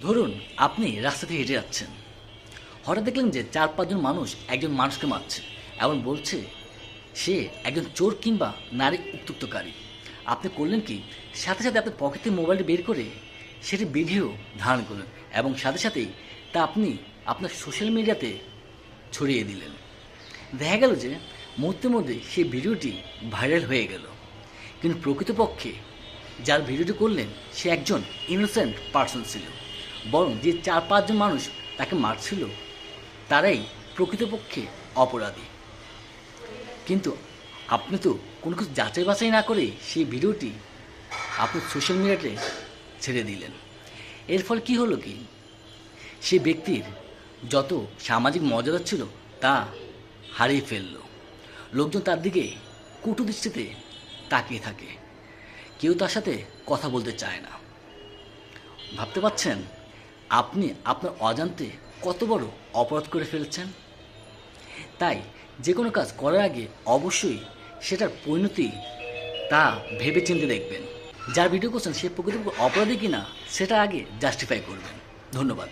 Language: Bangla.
ধরুন আপনি রাস্তাতে হেঁটে যাচ্ছেন, হঠাৎ দেখলেন যে 4-5 জন মানুষ একজন মানুষকে মারছে এবং বলছে সে একজন চোর কিংবা নারী উত্ত্যক্তকারী। আপনি করলেন কি, সাথে সাথে আপনার পকেট থেকে মোবাইলটি বের করে সেটি ভিডিও ধারণ করলেন এবং সাথে সাথেই তা আপনি আপনার সোশ্যাল মিডিয়াতে ছড়িয়ে দিলেন। দেখা গেল যে মুহূর্তের মধ্যে সেই ভিডিওটি ভাইরাল হয়ে গেল, কিন্তু প্রকৃতপক্ষে যার ভিডিওটি করলেন সে একজন ইনোসেন্ট পার্সন ছিল, বরং যে 4-5 জন মানুষ তাকে মারছিল তারাই প্রকৃতপক্ষে অপরাধী। কিন্তু আপনি তো কোনো কিছু যাচাই বাছাই না করেই সেই ভিডিওটি আপনি সোশ্যাল মিডিয়াতে ছেড়ে দিলেন। এর ফলে কী হলো কি, সে ব্যক্তির যত সামাজিক মর্যাদা ছিল তা হারিয়ে ফেলল। লোকজন তার দিকে কটু দৃষ্টিতে তাকিয়ে থাকে, কেউ তার সাথে কথা বলতে চায় না। ভাবতে পারছেন আপনি আপনার অজান্তে কত বড় অপরাধ করে ফেলছেন? তাই যে কোনো কাজ করার আগে অবশ্যই সেটার পরিণতি তা ভেবে চিন্তে দেখবেন। যার ভিডিও করছেন সে প্রকৃতপক্ষে অপরাধী কিনা সেটা আগে জাস্টিফাই করবেন। ধন্যবাদ।